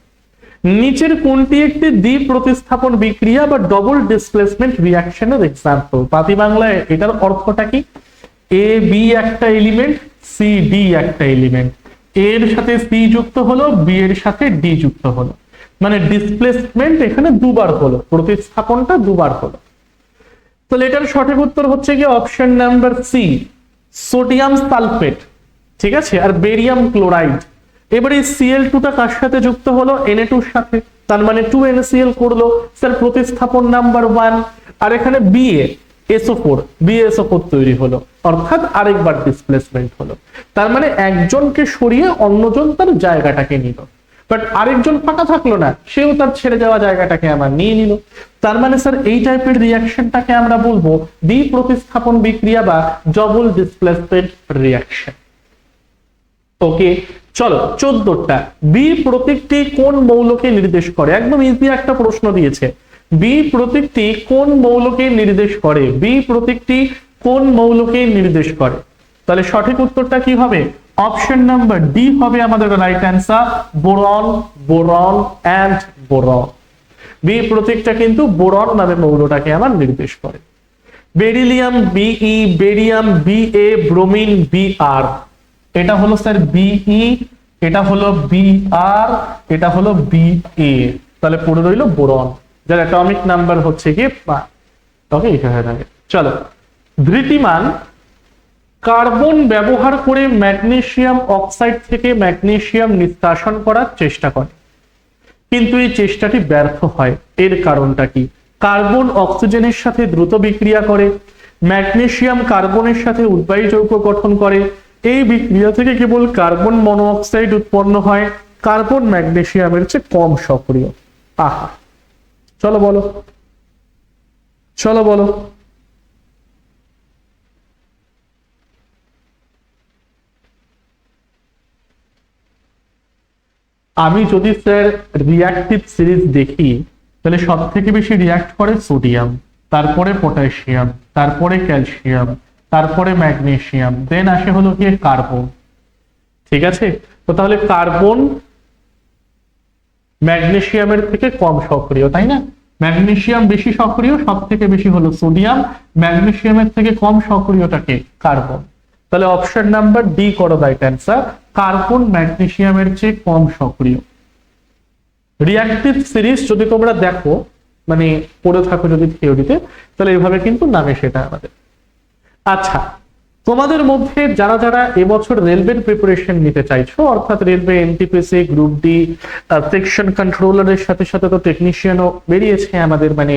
নিচের কোনটি একটি দ্বি প্রতিস্থাপন বিক্রিয়া বা ডবল ডিসপ্লেসমেন্ট রিঅ্যাকশনের এক্সাম্পল? পাতি বাংলায় এটার অর্থটা কি, এ বি একটা এলিমেন্ট, সি ডি একটা এলিমেন্ট, এর সাথে সি যুক্ত হলো, বি এর সাথে ডি যুক্ত হলো, মানে ডিসপ্লেসমেন্ট এখানে দুবার হলো, প্রতিস্থাপনটা দুবার হলো। তাহলে এটার সঠিক উত্তর হচ্ছে কি option number C, sodium sulphate. ঠিক আছে, আর বেরিয়াম ক্লোরাইড। এবারে Cl2টা কার সাথে যুক্ত হলো, Na2 এর সাথে, তার মানে 2NaCl করলো, স্যার প্রতিস্থাপন নাম্বার 1। আর এখানে BaSO4 তৈরি হলো, অর্থাৎ আরেকবার ডিসপ্লেসমেন্ট হলো। তার মানে একজনকে সরিয়ে অন্যজন তার জায়গাটাকে নিল, বাট আরেকজন ফাঁকা থাকলো না, সেও তার ছেড়ে যাওয়া জায়গাটাকে আমার নিয়ে নিল। তার মানে স্যার এই টাইপের রিঅ্যাকশনটাকে আমরা বলবো দ্বি প্রতিস্থাপন বিক্রিয়া বা ডবল ডিসপ্লেসমেন্ট রিঅ্যাকশন। ওকে, চলো 14টা। বি প্রতীকটি কোন মৌলকে নির্দেশ করে? একদম ইজি একটা প্রশ্ন দিয়েছে, বি প্রতীকটি কোন মৌলকে নির্দেশ করে, বি প্রতীকটি কোন মৌলকে নির্দেশ করে? তাহলে সঠিক উত্তরটা কি হবে, অপশন নাম্বার ডি হবে আমাদের right answer, boron, boron and boron. B প্রতীকটা কিন্তু বোরন নামে মৌলটাকে আমার নির্দেশ করে। Beryllium B E, barium B A, bromine B R. এটা হলো স্যার বিই, এটা হলো বিআর, এটা হলো বিএ। তাহলে পড়ে রইল বোরন, যার অ্যাটমিক নাম্বার হচ্ছে কি 5। ওকে, এটা হয়ে থাকে। চলো, ধৃতিমান কার্বন ব্যবহার করে ম্যাগনেসিয়াম অক্সাইড থেকে ম্যাগনেসিয়াম নিষ্কাশন করার চেষ্টা করে, কিন্তু এই চেষ্টাটি ব্যর্থ হয়। এর কারণটা কি? কার্বন অক্সিজেনের সাথে দ্রুত বিক্রিয়া করে, ম্যাগনেসিয়াম কার্বনের সাথে উদ্বায়ী যৌগ গঠন করে, এই বিক্রিয়া থেকে কেবল কার্বন মনোঅক্সাইড উৎপন্ন হয়, কার্বন ম্যাগনেসিয়ামের চেয়ে কম সক্রিয়। আহা, চলো বলো, চলো বলো। আমি যদি স্যার রিঅ্যাকটিভ সিরিজ দেখি, তাহলে সব থেকে বেশি রিঅ্যাক্ট করে সোডিয়াম, তারপরে পটাশিয়াম, তারপরে ক্যালসিয়াম, তারপরে ম্যাগনেসিয়াম, দেন আসে হলো কি কার্বন। ঠিক আছে, তো তাহলে কার্বন ম্যাগনেসিয়ামের থেকে কম সক্রিয়, তাই না? ম্যাগনেসিয়াম বেশি সক্রিয়, সব থেকে বেশি হলো সোডিয়াম, ম্যাগনেসিয়ামের থেকে কম সক্রিয়টাকে কার্বন। তাহলে অপশন নাম্বার ডি করো রাইট অ্যান্সার, কার্বন ম্যাগনেসিয়ামের চেয়ে কম সক্রিয়। রিঅ্যাকটিভ সিরিজ যদি তোমরা দেখো, মানে পড়ে থাকো যদি থিওরিতে, তাহলে এভাবে কিন্তু নামে সেটা আমাদের। আচ্ছা, তোমাদের মধ্যে যারা যারা এবছর রেলওয়ের প্রিপারেশন নিতে চাইছো, অর্থাৎ railway NTPC, group D, section কন্ট্রোলারের সাথে সাথে তো টেকনিশিয়ানও বেরিয়েছে আমাদের, মানে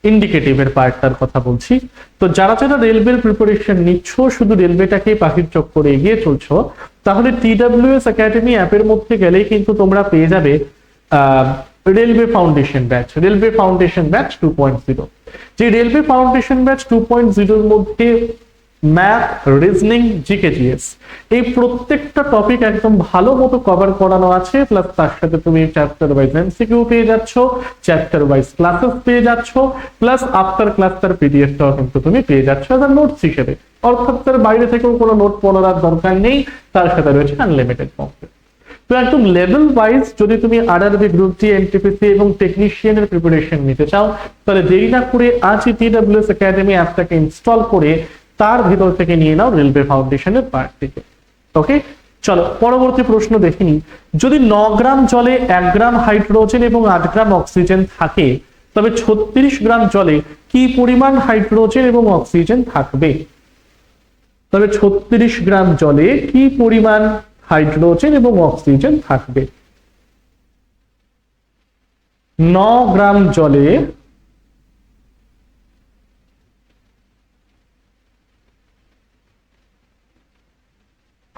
ইন্ডিকেটিভের পার্টটার কথা বলছি। তো যারা যারা রেলওয়ের প্রিপারেশন নিচ্ছ, শুধু রেলওয়েটাকে পাখির চক্করে এগিয়ে চলছো, তাহলে TWS একাডেমি অ্যাপের মধ্যে গেলেই কিন্তু তোমরা পেয়ে যাবে railway foundation batch, railway foundation batch 2.0। যে রেলওয়ে ফাউন্ডেশন ব্যাচ 2.0 এর মধ্যে ম্যাথ, রিজনিং, জিকেজিএস এই প্রত্যেকটা টপিক একদম ভালো মতো কভার করানো আছে, প্লাস তার সাথে তুমি চ্যাপ্টার ওয়াইজ এমসিকিউ পেয়ে যাচ্ছ, চ্যাপ্টার ওয়াইজ ক্লাসেস পেয়ে যাচ্ছ, প্লাস আফটার ক্লাস তার পিডিএফটাও কিন্তু তুমি পেয়ে যাচ্ছ এজ নোটস হিসেবে। অর্থাৎ তার বাইরে থেকেও কোনো নোট পড়ার দরকার নেই, তার সাথে রয়েছে আনলিমিটেড কন্টেন্ট। তো একদম লেভেল ওয়াইজ যদি তুমি আরআরবি, গ্রুপ ডি, এনটিপিসি এবং টেকনিশিয়ানের প্রিপারেশন নিতে চাও, তাহলে দেরি না করে আজই TWS একাডেমি অ্যাপটাকে ইনস্টল করে তার ভিতর থেকে নিয়ে নাও রেলওয়ে ফাউন্ডেশনের পার্ট থেকে। ওকে, চলো পরবর্তী প্রশ্ন দেখিনি। যদি 9 গ্রাম জলে 1 গ্রাম হাইড্রোজেন এবং 8 গ্রাম অক্সিজেন থাকে, তবে 36 গ্রাম জলে কি পরিমাণ হাইড্রোজেন এবং অক্সিজেন থাকবে? তবে 36 গ্রাম জলে কি পরিমাণ হাইড্রোজেন এবং অক্সিজেন থাকবে? 9 গ্রাম জলে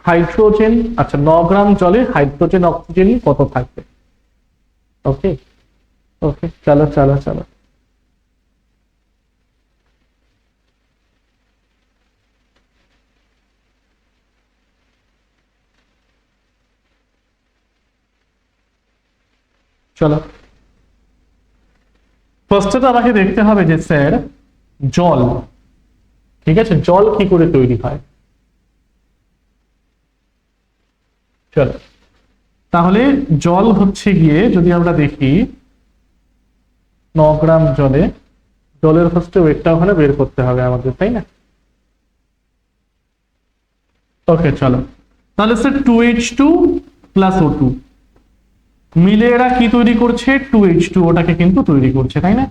হাইড্রোজেন, আচ্ছা 9 গ্রাম জলে হাইড্রোজেন অক্সিজেন কত থাকবে? ওকে ওকে, চলো চলো চলো। চলো, ফার্স্টে তো আমাকে দেখতে হবে যে স্যার জল, ঠিক আছে, জল কি করে তৈরি হয়। চলো, তাহলে জল হচ্ছে গিয়ে যদি আমরা দেখি 9 গ্রাম জলে, জলের ফার্স্টে ওয়েটটা ওখানে বের করতে হবে আমাদের, তাই না? ওকে চলো, তাহলে স্যার 2H2 প্লাস O2 মিলে এরা কি তৈরি করছে? 2H2 ওটাকে কিন্তু তৈরি করছে, তাই না?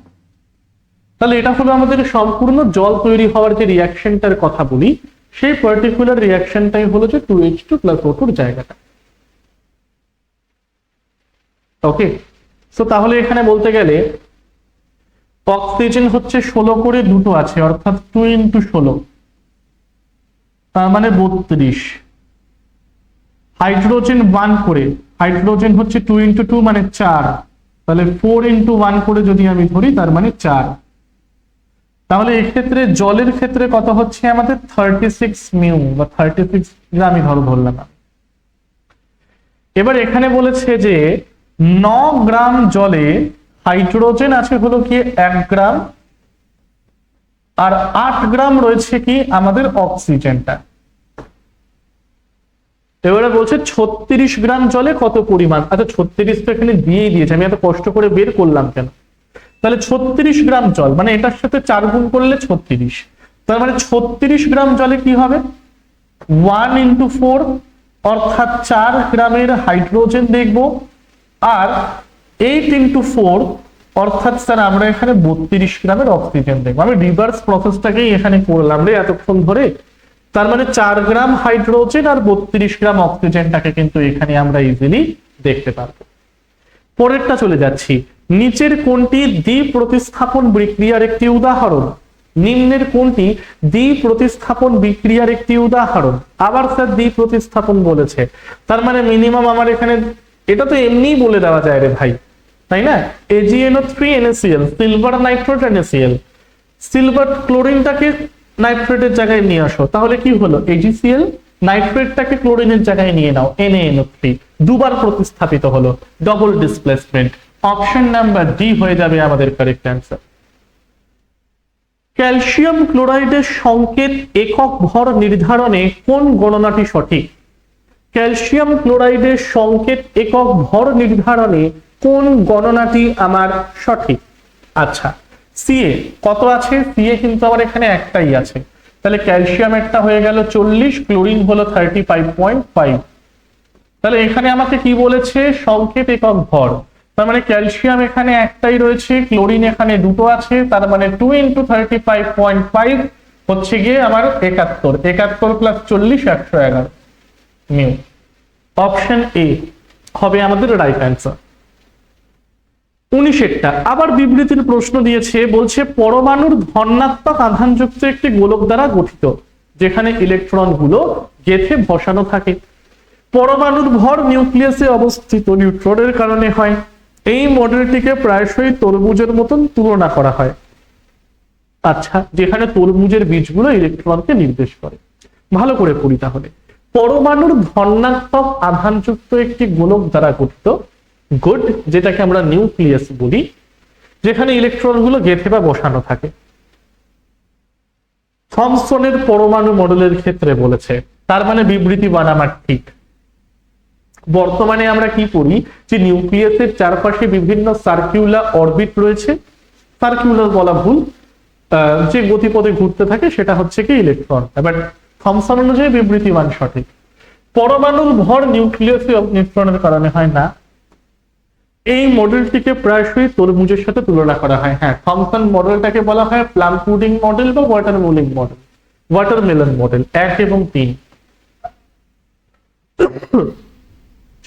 তাহলে এটা হলো আমাদের সম্পূর্ণ জল তৈরি হওয়ার যে রিয়াকশনটার কথা বলি, সেই পার্টিকুলার রিয়াকশনটাই হলো যে 2H2 প্লাস O2 জায়গাটা। ওকে, সো তাহলে এখানে বলতে গেলে অক্সিজেন হচ্ছে 16 করে, দুটো আছে, অর্থাৎ 2 × 16, তার মানে 32। হাইড্রোজেন 1 করে, হাইড্রোজেন হচ্ছে 2 × 2 মানে 4, তাহলে 4 × 1 করে যদি আমি ধরি তার মানে 4। তাহলে এক্ষেত্রে জলের ক্ষেত্রে কত হচ্ছে আমাদের? 36 মিউ বা 36 গ্রামই ধরলাম। এবার এখানে বলেছে যে 9 গ্রাম জলে হাইড্রোজেন আছে হলো কি 1 গ্রাম, আর 8 গ্রাম রয়েছে কি আমাদের অক্সিজেনটা। এবারে বলছে 36 গ্রাম জলে কত পরিমাণ, আচ্ছা 36 তো এখানে দিয়েই দিয়েছে, আমি এত কষ্ট করে বের করলাম কেন? তাহলে 36 গ্রাম জল মানে এটার সাথে 4 গুণ করলে 36, তার মানে 36 গ্রাম জলে কি হবে? 1 × 4, অর্থাৎ 4 গ্রামের হাইড্রোজেন দেখবো, আর 8 × 4 অর্থাৎ স্যার আমরা এখানে 32 গ্রামের অক্সিজেন দেখবো। আমি রিভার্স প্রসেসটাকেই এখানে করলাম রে এতক্ষণ ধরে। তার মানে 4 গ্রাম হাইড্রোজেন আর 32 গ্রাম অক্সিজেনটাকে কিন্তু এখানে আমরা ইজিলি দেখতে পারবো। পরেরটা চলে যাচ্ছি, নিচের কোনটি দ্বি প্রতিস্থাপন বিক্রিয়ার একটি উদাহরণ? নিম্নের কোনটি দ্বি প্রতিস্থাপন বিক্রিয়ার একটি উদাহরণ? আবার স্যার দ্বি প্রতিস্থাপন বলেছে, তার মানে মিনিমাম আমার এখানে এটা তো এমনিই বলে দেওয়া যায় রে ভাই, তাই না? AgNO3 NaCl, silver nitrate NaCl, silver ক্লোরিনটাকে নাইট্রেটের জায়গায় নিয়ে আসো, তাহলে কি হলো? AgCl, নাইট্রেটটাকে ক্লোরিনের জায়গায় নিয়ে নাও, NaNO3, দুবার প্রতিস্থাপিত হলো, double displacement. Option number D হয়ে যাবে আমাদের কারেক্ট অ্যান্সার। ক্যালসিয়াম ক্লোরাইডের সংকেত একক ভর নির্ধারণে কোন গণনাটি সঠিক? ক্যালসিয়াম ক্লোরাইডের সংকেত একক ভর নির্ধারণে কোন গণনাটি আমার সঠিক? আচ্ছা, সিএ কত আছে? সিএ কিন্তু আমার এখানে একটাই আছে, তাহলে ক্যালসিয়াম একটা হয়ে গেল 40, ক্লোরিন হলো 35.5। তাহলে এখানে আমাকে কি বলেছে? সংকেত একক ভর। তার মানে ক্যালসিয়াম এখানে একটাই রয়েছে, ক্লোরিন এখানে দুটো আছে, তার মানে 2 × 35.5 হচ্ছে গিয়ে আমার 71। 71 প্লাস 40 111 মিউ। অপশন এ হবে আমাদের রাইট অ্যান্সার। 19 আবার বিবৃতির প্রশ্ন দিয়েছে, বলছে পরমাণুর ধনাত্মক আধানযুক্ত একটি গোলক দ্বারা গঠিত যেখানে ইলেকট্রন গুলো গেঁথে বসানো থাকে। পরমাণুর ভর নিউক্লিয়াসে অবস্থিত নিউট্রনের কারণে হয়। এই মডেলটিকে প্রায়শই তরমুজের মতন তুলনা করা হয়। আচ্ছা, যেখানে তরমুজের বীজগুলো ইলেকট্রনকে নির্দেশ করে। ভালো করে পড়ি তাহলে। পরমাণুর ধনাত্মক আধানযুক্ত একটি গোলক দ্বারা গঠিত, গুড, যেটাকে আমরা নিউক্লিয়াস বলি, যেখানে ইলেকট্রন গুলো গেঁথে বা বসানো থাকে। থমসনের পরমাণু মডেলের ক্ষেত্রে বলেছে, তার মানে বিবৃতি বানামার ঠিক। বর্তমানে আমরা কি করি, যে নিউক্লিয়াসের চারপাশে বিভিন্ন সার্কিউলার অরবিট রয়েছে, সার্কিউলার বলা ভুল, যে গতিপথে ঘুরতে থাকে সেটা হচ্ছে কি ইলেকট্রন। এবার থমসন অনুযায়ী বিবৃতি মান সঠিক। পরমাণুর ভর নিউক্লিয়াসে নিউট্রনের কারণে হয় না। এই মডেলটিকে প্রায়শই তরমুজের সাথে তুলনা করা হয়। হ্যাঁ, থমসন মডেলটাকে বলা হয় প্লাম পুডিং মডেল বা ওয়াটারমেলন মডেল, ওয়াটারমেলন মডেল 1 এবং 3।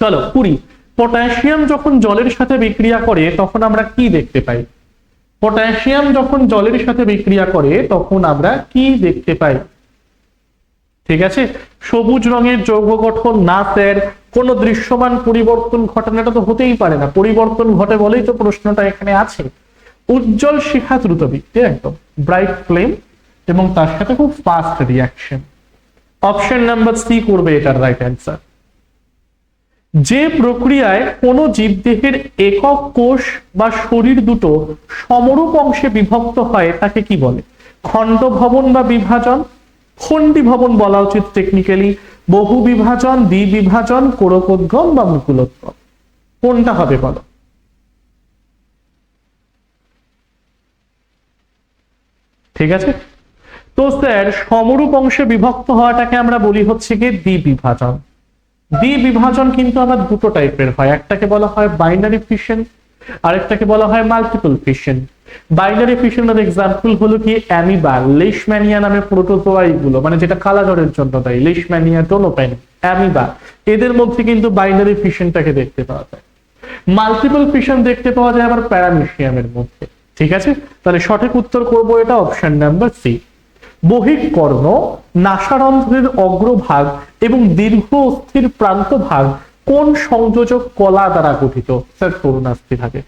চলো 20। পটাশিয়াম যখন জলের সাথে বিক্রিয়া করে তখন আমরা কি দেখতে পাই? পটাশিয়াম যখন জলের সাথে বিক্রিয়া করে তখন আমরা কি দেখতে পাই? ঠিক আছে, সবুজ রঙের যৌগ গঠন না স্যার, কোন দৃশ্যমান পরিবর্তন ঘটে না, এটা তো হতেই পারে না। পরিবর্তন ঘটে বলেই তো প্রশ্নটা এখানে আছে। উজ্জ্বল শিখা দ্রুতবৃত্তি, একদম ব্রাইট ফ্লেম, এবং তার সাথে খুব fast reaction. Option number C করবে এটার রাইট অ্যান্সার। যে প্রক্রিয়ায় কোনো জীবদেহের একক কোষ বা শরীর দুটো সমরূপ অংশে বিভক্ত হয় তাকে কি বলে? খণ্ড ভবন বা বিভাজন, খণ্ডী ভবন বলা উচিত টেকনিক্যালি, বহু বিভাজন, দ্বিবিভাজন, কোরকোদ্গম বা মুকুলোদ্গম, কোনটা হবে বলো? ঠিক আছে, তো স্যার সমরূপ অংশে বিভক্ত হওয়াটাকে আমরা বলি হচ্ছে গিয়ে দ্বিবিভাজন। দ্বিবিভাজন কিন্তু আবার দুটো টাইপের হয়, একটাকে বলা হয় বাইনারি ফিশন, আরেকটাকে বলা হয় মাল্টিপল ফিশন। বাইনারি ফিশনের এক্সাম্পল হলো কি অ্যামিবা, লেশম্যানিয়া নামে প্রোটোজোয়া, গুলো মানে যেটা কালাজ্বরের জন্য দেয়, লেশম্যানিয়া, ডোনোপেন, অ্যামিবা, এদের মধ্যে কিন্তু বাইনারি ফিশনটাকে দেখতে পাওয়া যায়। মাল্টিপল ফিশন দেখতে পাওয়া যায় আবার প্যারামিশিয়ামের মধ্যে। ঠিক আছে, তাহলে সঠিক উত্তর করব এটা অপশন নাম্বার সি। বহিঃকর্ণ, নাসারন্ধ্রের অগ্রভাগ এবং দীর্ঘ অস্থির প্রান্ত ভাগ কোন সংযোজক কলা দ্বারা গঠিত? স্যার তরুণাস্থি থাকে।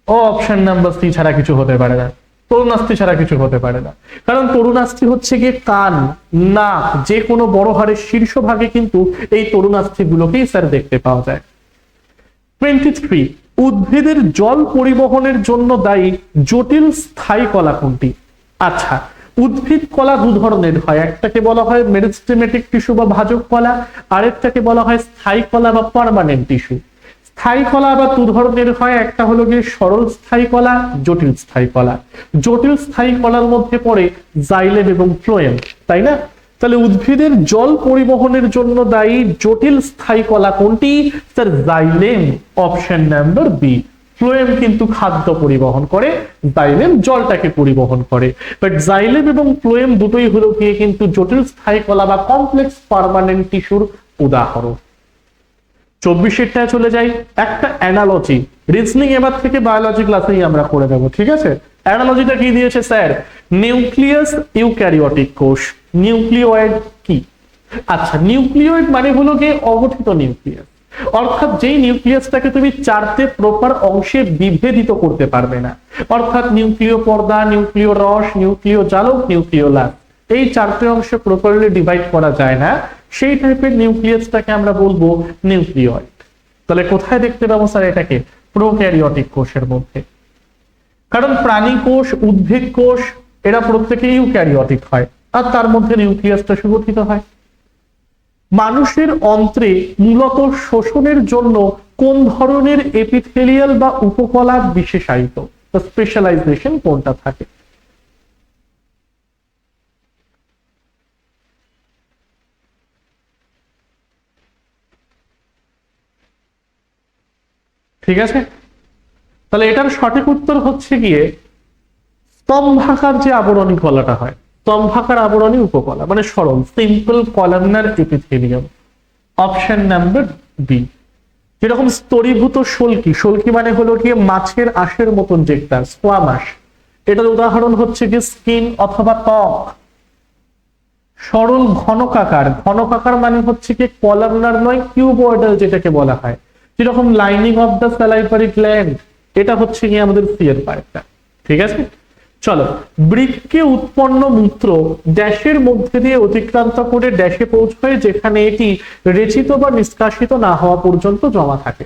ও অপশন নাম্বার সি ছাড়া কিছু হতে পারে না, তরুণাস্থি ছাড়া কিছু হতে পারে না, কারণ তরুণাস্থি হচ্ছে গিয়ে কান, নাক, যে কোনো বড় হাড়ের শীর্ষভাগে কিন্তু এই তরুণাস্থি গুলোকেই স্যার দেখতে পাওয়া যায়। 23। উদ্ভিদের জল পরিবহনের জন্য দায়ী জটিল স্থায়ী কলা কোনটি? আচ্ছা, উদ্ভিদ কলা দু ধরনের হয়, একটাকে বলা হয় মেরিস্টেমেটিক টিস্যু বা ভাজক কলা, আরেকটাকে বলা হয় স্থায়ী কলা বা পার্মানেন্ট টিস্যু। স্থায়ী কলা আবার দু ধরনের হয়, একটা হলো গিয়ে সরল স্থায়ী কলা, জটিল স্থায়ী কলা। জটিল স্থায়ী কলার মধ্যে পড়ে জাইলেম এবং ফ্লোয়েম, তাই না? তাহলে উদ্ভিদের জল পরিবহনের জন্য দায়ী জটিল স্থায়ী কলা কোনটি? Sir xylem, option number B. Phloem কিন্তু খাদ্য পরিবহন করে, জাইলেম জলটাকে পরিবহন করে। বাট জাইলেম এবং ফ্লোয়েম দুটোই হলো গিয়ে কিন্তু জটিল স্থায়ী কলা বা কমপ্লেক্স পার্মানেন্ট টিস্যুর উদাহরণ। 24 চলে যাই, একটা অ্যানালজি, রিজনিং এবার থেকে বায়োলজি ক্লাসেই আমরা করে দেবো। ঠিক আছে, অ্যানালজিটা কি দিয়েছে স্যার? নিউক্লিয়াস ইউক্যারিওটিক কোষ, নিউক্লিওয়েড কি? আচ্ছা, নিউক্লিওয়েড মানে হলো গিয়ে অগঠিত নিউক্লিয়াস, অর্থাৎ যেই নিউক্লিয়াসটাকে তুমি চারটে প্রপার অংশে বিভেদিত করতে পারবে না, অর্থাৎ নিউক্লিয় পর্দা, নিউক্লিয় রস, নিউক্লিয় জালক, নিউক্লিয় লাস, এই চারটে অংশে প্রপারলি ডিভাইড করা যায় না, সেই টাইপের নিউক্লিয়াসটাকে আমরা বলবো নিউক্লিয়য়েড। তাহলে কোথায় দেখতে পাবো স্যার এটাকে? প্রোক্যারিওটিক কোষের মধ্যে, কারণ প্রাণী কোষ, উদ্ভিদ কোষ এরা প্রত্যেকেই ইউক্যারিওটিক হয়, আর তার মধ্যে নিউক্লিয়াসটা সুগঠিত হয়। মানুষের অন্ত্রে মূলত শোষণের জন্য কোন ধরনের এপিথেলিয়াল বা উপকলা বিশেষায়িত? স্পেশালাইজেশন কোনটা থাকে। ঠিক আছে, তাহলে এটার সঠিক উত্তর হচ্ছে গিয়ে স্তম্ভাকার যে আবরণী কলাটা হয়, স্তম্ভাকার আবরণী উপকলা মানে সরল, simple columnar epithelium, option number B. যেরকম স্তরীভূত সলকি, সলকি মানে হলো গিয়ে মাছের আঁশের মতন যেটা স্কোয়ামাস, এটার উদাহরণ হচ্ছে গিয়ে স্কিন অথবা ত্বক। সরল ঘনকাকার, ঘনকাকার মানে হচ্ছে কি কলামনার নয় কিউবয়েডাল যেটাকে বলা হয়, যেরকম lining of the salivary gland, এটা হচ্ছে গিয়ে আমাদের সি এর পার্টটা। ঠিক আছে, চলো, বৃক্কে উৎপন্ন মূত্র ড্যাশের মধ্যে দিয়ে অতিক্রান্ত করে ড্যাশে পৌঁছয়, যেখানে এটি রেচিত বা নিষ্কাশিত না হওয়া পর্যন্ত জমা থাকে।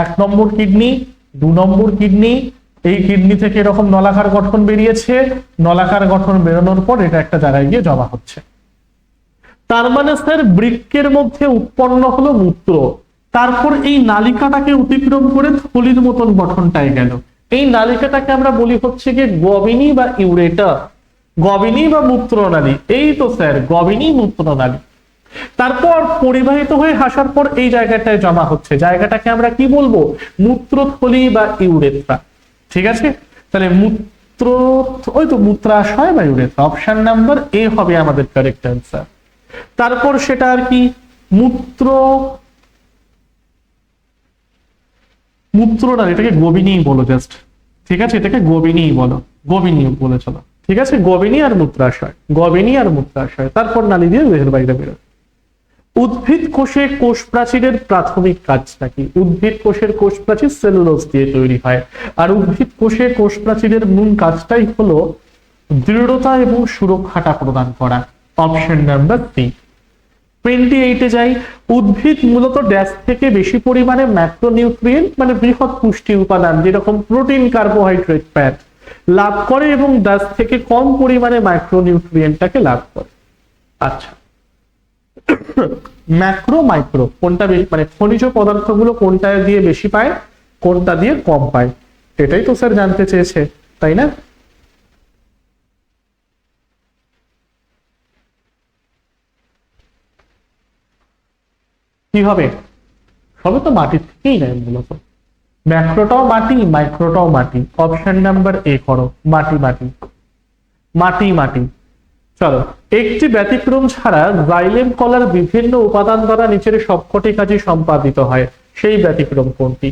1 নম্বর কিডনি, 2 নম্বর কিডনি, এই কিডনি থেকে এরকম নলাকার গঠন বেরিয়েছে, নলাকার গঠন বেরোনোর পর এটা একটা জায়গায় গিয়ে জমা হচ্ছে। তার মানে স্যার বৃক্কের মধ্যে উৎপন্ন হলো মূত্র, তারপর এই নালিকাটাকে অতিক্রম করে থলির মতন গঠনটায় গেল। এই নালিকাটাকে আমরা বলি হচ্ছে গিয়ে গবিনী বা ইউরেটার, গবিনী বা মূত্রনালী। এই তো স্যার গবিনী মূত্রনালী। তারপর পরিবাহিত হয়ে আসার পর এই জায়গাটায় জমা হচ্ছে, জায়গাটাকে আমরা কি বলবো, মূত্রথলি বা ইউরেথ্রা। ঠিক আছে, তাহলে মূত্র, ওই তো মূত্রাশয় বা ইউরেথ্রা, অপশন নাম্বার এ হবে আমাদের কারেক্ট অ্যান্সার। তারপর সেটা আর কি মূত্রনালী, এটাকে গবিনী বলো জাস্ট। ঠিক আছে, এটাকে গবিনী বলো, গবিনী বলে চলো। ঠিক আছে, গবিনী আর মূত্রাশয়, গবিনী আর মূত্রাশয়, তারপর নালী দিয়ে দেহের বাইরে বেরোয়। উদ্ভিদ কোষে কোষ প্রাচীরের প্রাথমিক কাজটা কি? উদ্ভিদ কোষের কোষ প্রাচীর সেলুলোজ দিয়ে তৈরি হয়, আর উদ্ভিদ কোষে কোষ প্রাচীরের মূল কাজটাই হলো দৃঢ়তা এবং সুরক্ষাটা প্রদান করা, অপশন নাম্বার সি। 28-এ যাই। উদ্ভিদ মূলত ড্যাশ থেকে বেশি পরিমাণে ম্যাক্রোনিউট্রিয়েন্ট মানে বৃহৎ পুষ্টি উপাদান যেরকম প্রোটিন, কার্বোহাইড্রেট, ফ্যাট লাভ করে এবং ড্যাশ থেকে কম পরিমাণে মাইক্রোনিউট্রিয়েন্টটাকে লাভ করে। আচ্ছা, ম্যাক্রো মাইক্রো কোনটা বেশি, মানে খনিজ পদার্থগুলো কোনটা দিয়ে বেশি পায়, কোনটা দিয়ে কম পায়, এটাই তো স্যার জানতে চেয়েছে, তাই না? কি হবে? সবে তো মাটির থেকেই নেয় মূলত, ম্যাক্রোটাও মাটি, মাইক্রোটাও মাটি, অপশন নাম্বার এ করো, মাটি মাটি মাটি মাটি। চলো, একটি ব্যতিক্রম ছাড়া জাইলেম কলার বিভিন্ন উপাদান দ্বারা নিচের সবকটি কাজই সম্পাদিত হয়, সেই ব্যতিক্রম কোনটি?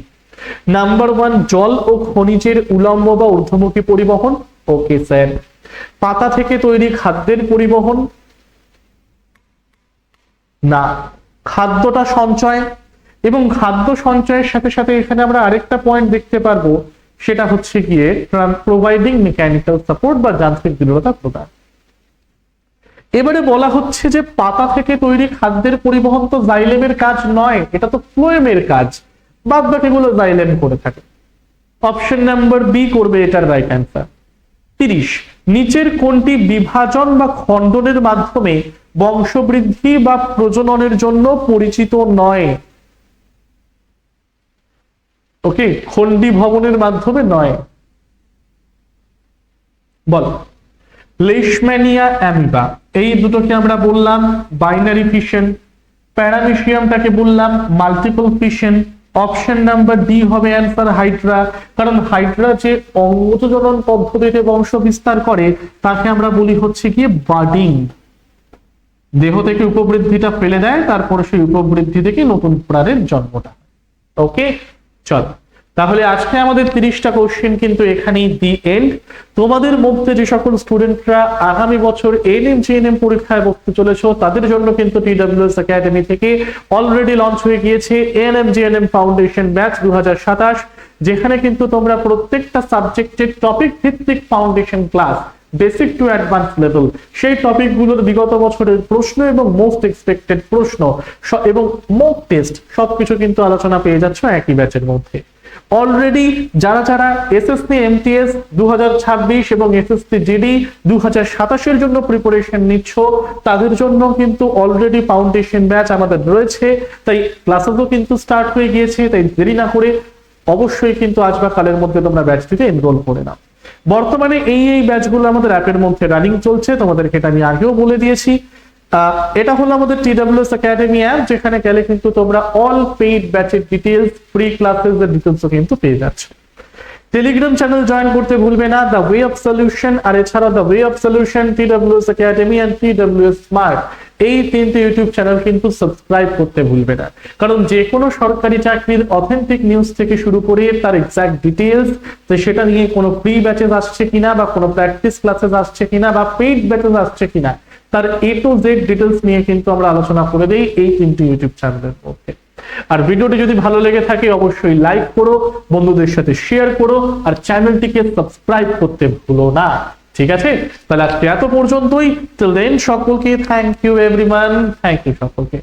নাম্বার 1, জল ও খনিজের উলম্ব বা ঊর্ধ্বমুখী পরিবহন, ওকে স্যার। পাতা থেকে তৈরি খাদ্যের পরিবহন, না। খাদ্যটা সঞ্চয়, এবং খাদ্য সঞ্চয়ের সাথে সাথে এখানে আমরা আরেকটা পয়েন্ট দেখতে পারবো, সেটা হচ্ছে গিয়ে প্রোভাইডিং মেকানিক্যাল সাপোর্ট বা যান্ত্রিক দৃঢ়তা প্রদান। এবারে বলা হচ্ছে যে পাতা থেকে তৈরি খাদ্যের পরিবহন তো জাইলেমের কাজ নয়, এটা তো ফ্লোয়েমের কাজ, বাদ বাকিগুলো জাইলেম করে থাকে। অপশন নাম্বার বি করবে এটার রাইট অ্যান্সার। 30, নিচের কোনটি বিভাজন বা খণ্ডনের মাধ্যমে বংশবৃদ্ধি বা প্রজননের জন্য পরিচিত নয়? ওকে, খণ্ডী ভবনের মাধ্যমে নয়, বল। লেশম্যানিয়া, অ্যামিবা, এই দুটোকে আমরা বললাম বাইনারি ফিশন, প্যারামিশিয়ামটাকে বললাম multiple fission. Option number D হবে অ্যান্সার, হাইড্রা, কারণ হাইড্রা যে অঙ্গজনন পদ্ধতিতে বংশ বিস্তার করে তাকে আমরা বলি হচ্ছে গিয়ে বাডিং। দেহ থেকে উপবৃদ্ধিটা ফেলে দেয়, তারপরে সেই উপবৃদ্ধি থেকে নতুন প্রাণের জন্মটা। ওকে, চল, তাহলে আজকে আমাদের 30টা কোশ্চেন কিন্তু এখানেই দি এন্ড। তোমাদের মধ্যে যে সকল স্টুডেন্টরা আগামী বছর এএনএম জিএনএম পরীক্ষায় বসতে চলেছো তাদের জন্য কিন্তু TWS একাডেমি থেকে অলরেডি লঞ্চ হয়ে গিয়েছে এএনএম জিএনএম ফাউন্ডেশন ব্যাচ 2027, যেখানে কিন্তু তোমরা প্রত্যেকটা সাবজেক্টের টপিক ভিত্তিক foundation class basic to advance level, সেই টপিকগুলোর বিগত বছরের প্রশ্ন এবং মোস্ট এক্সপেক্টেড প্রশ্ন এবং মক টেস্ট সবকিছু কিন্তু আলোচনা পেয়ে যাচ্ছ একই ব্যাচের মধ্যে। অলরেডি যারা যারা এসএসসি এমটিএস 2026 এবং এসএসসি জিডি 2027 এর জন্য প্রিপারেশন নিচ্ছ তাদের জন্য কিন্তু অলরেডি ফাউন্ডেশন ব্যাচ আমাদের রয়েছে, তাই ক্লাসেসও কিন্তু স্টার্ট হয়ে গিয়েছে। তাই দেরি না করে অবশ্যই কিন্তু আজ বা কালের মধ্যে তোমরা ব্যাচটিতে এনরোল করে নাও। বর্তমানে এই ব্যাচগুলো আমাদের অ্যাপের মধ্যে রানিং চলছে, তোমাদেরকে এটা আমি আগেও বলে দিয়েছি। এটা হলো আমাদের TWS একাডেমি অ্যাপ, যেখানে গেলে কিন্তু তোমরা অল পেইড ব্যাচের ডিটেলস, ফ্রি ক্লাসেস এর ডিটেলসও কিন্তু পেয়ে যাচ্ছ। টেলিগ্রাম চ্যানেল জয়েন করতে ভুলবে না, দ্য ওয়ে অফ সলিউশন, আর এছাড়া the way of solution, TWS academy and TWS smart, এই তিনটে ইউটিউব চ্যানেল কিন্তু সাবস্ক্রাইব করতে ভুলবে না। কারণ যে কোনো সরকারি চাকরির অথেন্টিক নিউজ থেকে শুরু করে তার এক্সাক্ট ডিটেলস, তো সেটা নিয়ে কোনো প্রি ব্যাচেস আসছে কিনা, বা কোনো প্র্যাকটিস ক্লাসেস আসছে কিনা, বা পেইড ব্যাচেস আসছে কিনা, তার A to Z ডিটেলস নিয়ে কিন্তু আমরা আলোচনা করে দেই এই তিনটি ইউটিউব চ্যানেলের মধ্যে। আর ভিডিওটি যদি ভালো লেগে থাকে অবশ্যই লাইক করো, বন্ধুদের সাথে শেয়ার করো, আর চ্যানেলটিকে সাবস্ক্রাইব করতে ভুলো না। ঠিক আছে, তাহলে আজকে এত পর্যন্তই। টিল দেন সকলকে thank you everyone, thank you সকলকে।